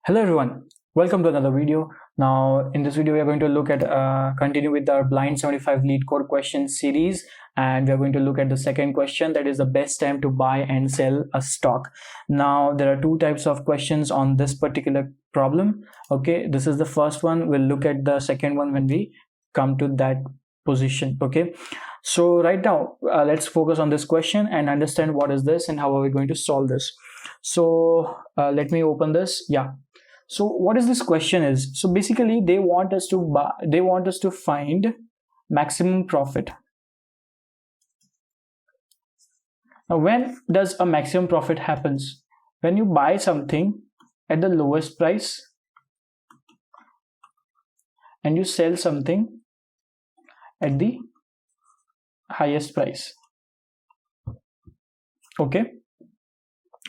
Hello everyone, welcome to another video. Now in this video we are going to look at continue with our blind 75 LeetCode question series, and we are going to look at the second question, that is the best time to buy and sell a stock. Now there are two types of questions on this particular problem. Okay, this is the first one. We'll look at the second one when we come to that position. Okay, so right now let's focus on this question and understand what is this and how are we going to solve this. So let me open this. So what is this question is? So basically they want us to find maximum profit. Now when does a maximum profit happens? When you buy something at the lowest price and you sell something at the highest price. Okay,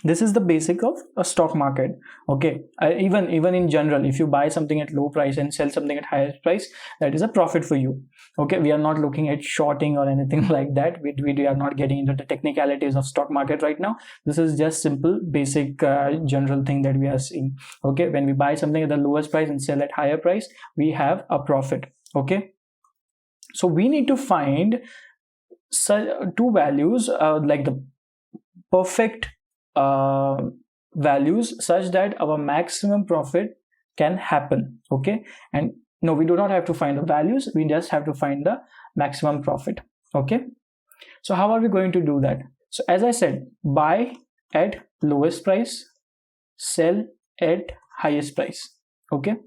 this is the basic of a stock market. Okay, even in general, if you buy something at low price and sell something at higher price, that is a profit for you. Okay, we are not looking at shorting or anything like that. We are not getting into the technicalities of stock market right now. This is just simple basic general thing that we are seeing. Okay, when we buy something at the lowest price and sell at higher price, we have a profit. Okay, so we need to find two values, like the perfect values, such that our maximum profit can happen. Okay, and no, we do not have to find the values, we just have to find the maximum profit. Okay, so how are we going to do that? So as I said, buy at lowest price, sell at highest price. Okay,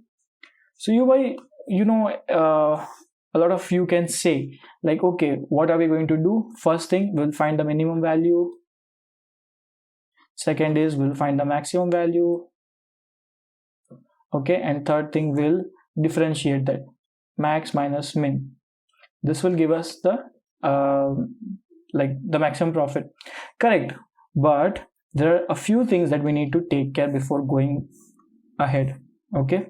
so a lot of you can say like, okay, what are we going to do? First thing, we'll find the minimum value. Second is we'll find the maximum value. Okay, and third thing, we'll differentiate that, max minus min. This will give us the the maximum profit. Correct, but there are a few things that we need to take care before going ahead. Okay,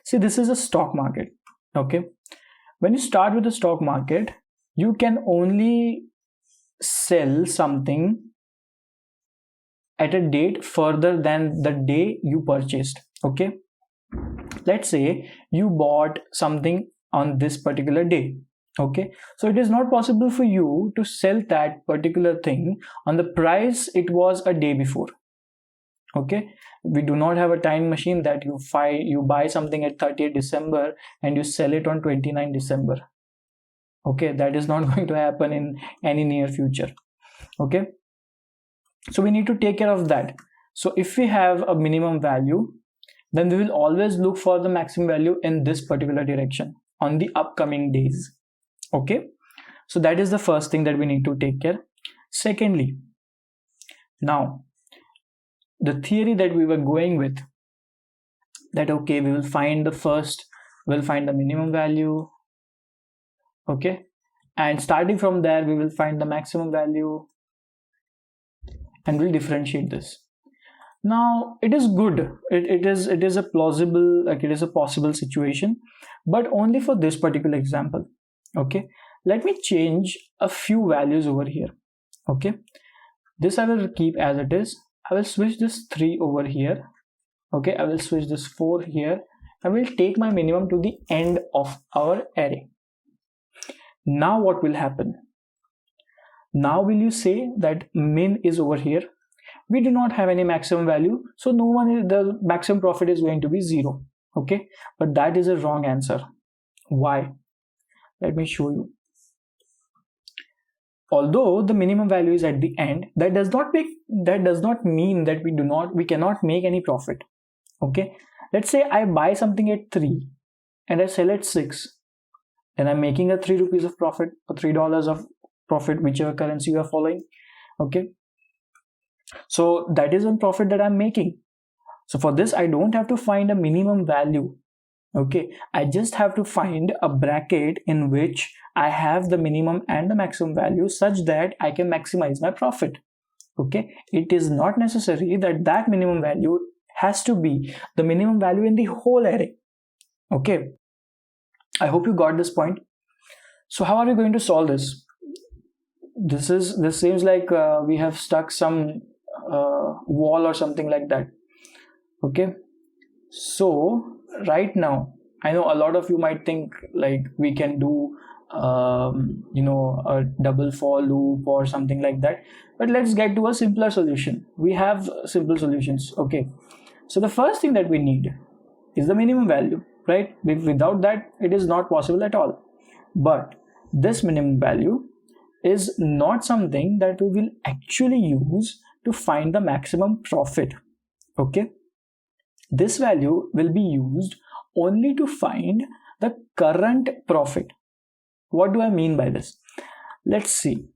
see, this is a stock market. Okay, when you start with the stock market, you can only sell something at a date further than the day you purchased. Okay, let's say you bought something on this particular day. Okay, so it is not possible for you to sell that particular thing on the price it was a day before. Okay, we do not have a time machine that you buy something at 30th December and you sell it on 29th December. Okay, that is not going to happen in any near future. Okay, so we need to take care of that. So if we have a minimum value, then we will always look for the maximum value in this particular direction on the upcoming days. Okay, so that is the first thing that we need to take care. Secondly, now the theory that we were going with, that okay, we'll find the minimum value. Okay, and starting from there we will find the maximum value and we'll differentiate this. Now it is good, it is a plausible, like it is a possible situation, but only for this particular example. Okay, let me change a few values over here. Okay, this I will keep as it is. I will switch this 3 over here. Okay, I will switch this 4 here. I will take my minimum to the end of our array. Now what will happen? Now will you say that min is over here? We do not have any maximum value, so the maximum profit is going to be 0. Okay, but that is a wrong answer. Why? Let me show you. Although the minimum value is at the end, that does not mean that we cannot make any profit. Okay, let's say I buy something at 3 and I sell at 6, then I'm making a 3 rupees of profit or $3 of profit, whichever currency you are following. Okay, so that is one profit that I'm making. So for this I don't have to find a minimum value. Okay, I just have to find a bracket in which I have the minimum and the maximum value, such that I can maximize my profit. Okay, it is not necessary that minimum value has to be the minimum value in the whole array. Okay, I hope you got this point. So how are we going to solve this? This seems like we have stuck some wall or something like that. Okay, so right now I know a lot of you might think like we can do a double for loop or something like that, but let's get to a simpler solution. We have simple solutions. Okay, so the first thing that we need is the minimum value, right? Without that it is not possible at all. But this minimum value is not something that we will actually use to find the maximum profit. Okay, this value will be used only to find the current profit. What do I mean by this? Let's see.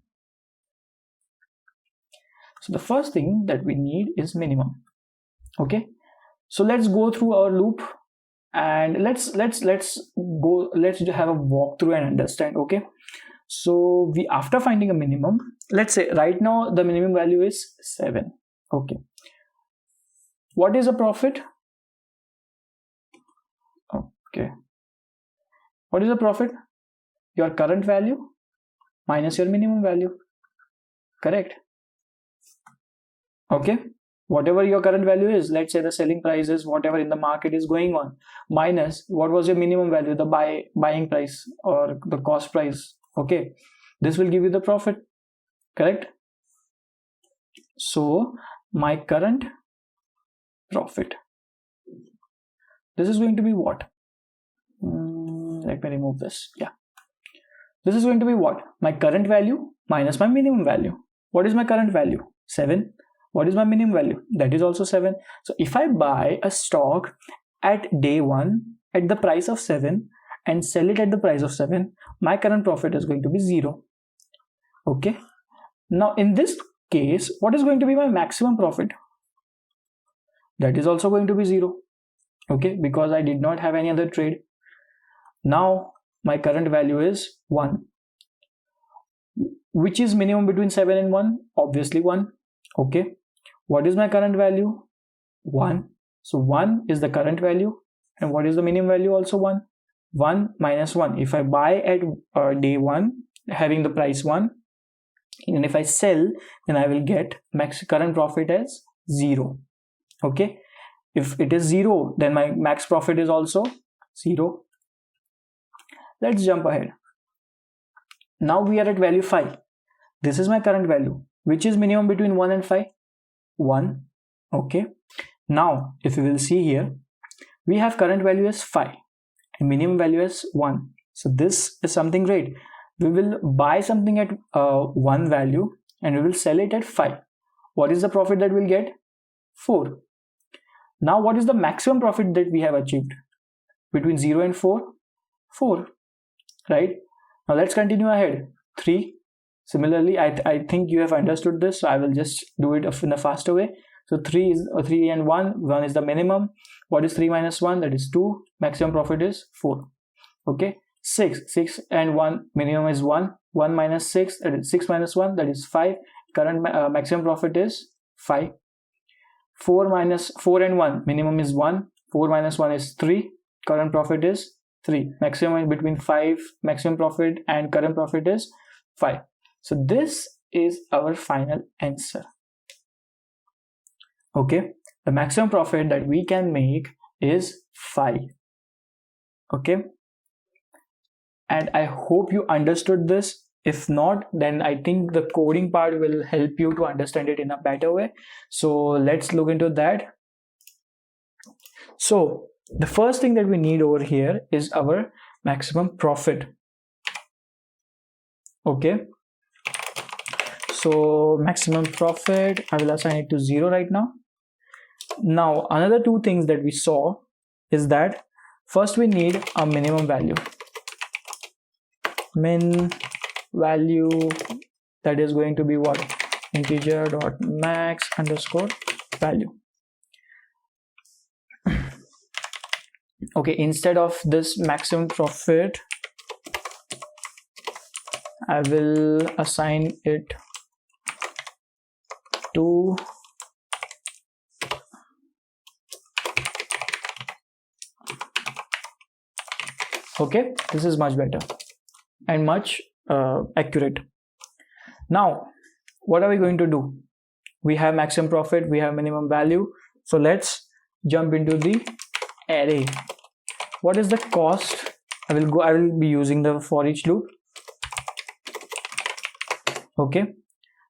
So the first thing that we need is minimum. Okay, so let's go through our loop and let's have a walkthrough and understand. Okay, so we, after finding a minimum, let's say right now the minimum value is 7. Okay, what is a profit? Okay, what is a profit? Your current value minus your minimum value, correct? Okay, whatever your current value is, let's say the selling price is whatever in the market is going on, minus what was your minimum value, the buying price or the cost price. Okay, this will give you the profit, correct? So my current profit, this is going to be what? Let me remove this. Yeah, this is going to be what? My current value minus my minimum value. What is my current value? 7. What is my minimum value? That is also 7. So if I buy a stock at day 1 at the price of 7 and sell it at the price of 7, my current profit is going to be 0. Okay, now in this case, what is going to be my maximum profit? That is also going to be 0. Okay, because I did not have any other trade. Now my current value is 1. Which is minimum between 7 and 1? Obviously 1. Okay, what is my current value? 1. So 1 is the current value, and what is the minimum value? Also 1. 1 minus 1. If I buy at day 1 having the price 1, and if I sell, then I will get max current profit as 0. Okay, if it is 0, then my max profit is also 0. Let's jump ahead. Now we are at value 5. This is my current value. Which is minimum between 1 and 5? 1. Okay, now if you will see here, we have current value as 5 and minimum value as 1. So this is something great. We will buy something at 1 value and we will sell it at 5. What is the profit that we'll get? 4. Now what is the maximum profit that we have achieved? Between 0 and 4? 4. Right? Now let's continue ahead. 3. Similarly, I think you have understood this, so I will just do it in a faster way. So 3 is 3 and 1. 1 is the minimum. What is 3 minus 1? That is 2. Maximum profit is 4. Okay. 6 and 1. Minimum is 1. 1 minus 6. That is 6 minus 1. That is 5. Current maximum profit is 5. 4 and 1. Minimum is 1. 4 minus 1 is 3. Current profit is 3. Maximum between 5 maximum profit and current profit is 5. So this is our final answer. Okay, the maximum profit that we can make is 5. Okay, and I hope you understood this. If not, then I think the coding part will help you to understand it in a better way. So let's look into that. So the first thing that we need over here is our maximum profit. Okay, so maximum profit, I will assign it to 0 right now. Now another two things that we saw is that first we need a minimum value. Min value, that is going to be what? Integer dot max underscore value. Okay, instead of this maximum profit, I will assign it to okay, this is much better and much accurate. Now what are we going to do? We have maximum profit, we have minimum value, so let's jump into the array. What is the cost? I will be using the for each loop. Okay,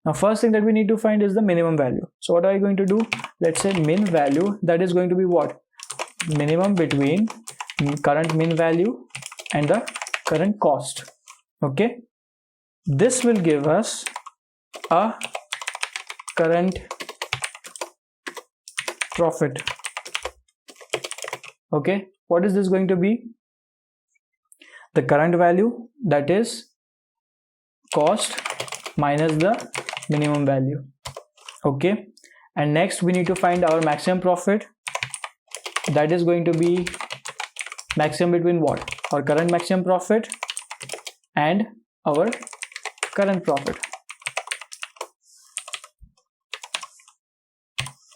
now first thing that we need to find is the minimum value. So what are you going to do? Let's say min value, that is going to be what? Minimum between current min value and the current cost. Okay, this will give us a current profit. Okay, what is this going to be? The current value, that is cost minus the minimum value. Okay, and next we need to find our maximum profit. That is going to be maximum between what? Our current maximum profit and our current profit.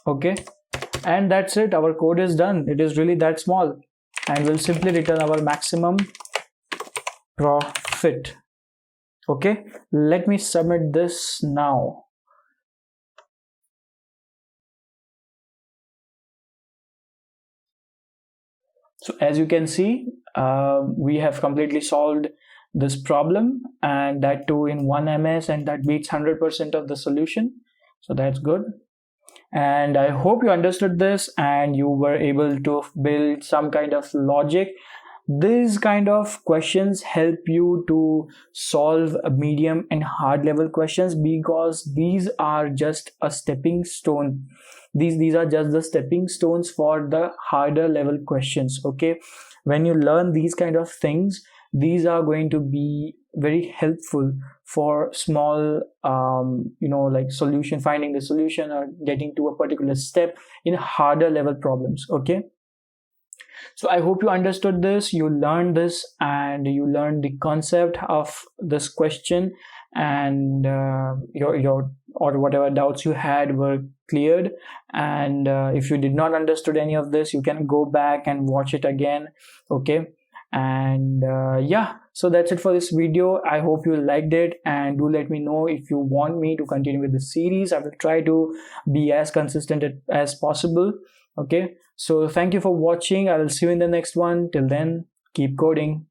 Okay, and that's it. Our code is done. It is really that small, and we'll simply return our maximum profit. Okay, let me submit this now. So as you can see, we have completely solved this problem, and that too in 1 ms, and that beats 100% of the solution. So that's good. And I hope you understood this and you were able to build some kind of logic. These kind of questions help you to solve medium and hard level questions, because these are just a stepping stone. These are just the stepping stones for the harder level questions. Okay, when you learn these kind of things, these are going to be very helpful for small like finding the solution or getting to a particular step in harder level problems. Okay, so I hope you understood this, you learned this, and you learned the concept of this question, and your or whatever doubts you had were cleared. And if you did not understood any of this, you can go back and watch it again. Okay, and yeah, so that's it for this video. I hope you liked it, and do let me know if you want me to continue with the series. I will try to be as consistent as possible. Okay, so thank you for watching. I will see you in the next one. Till then, keep coding.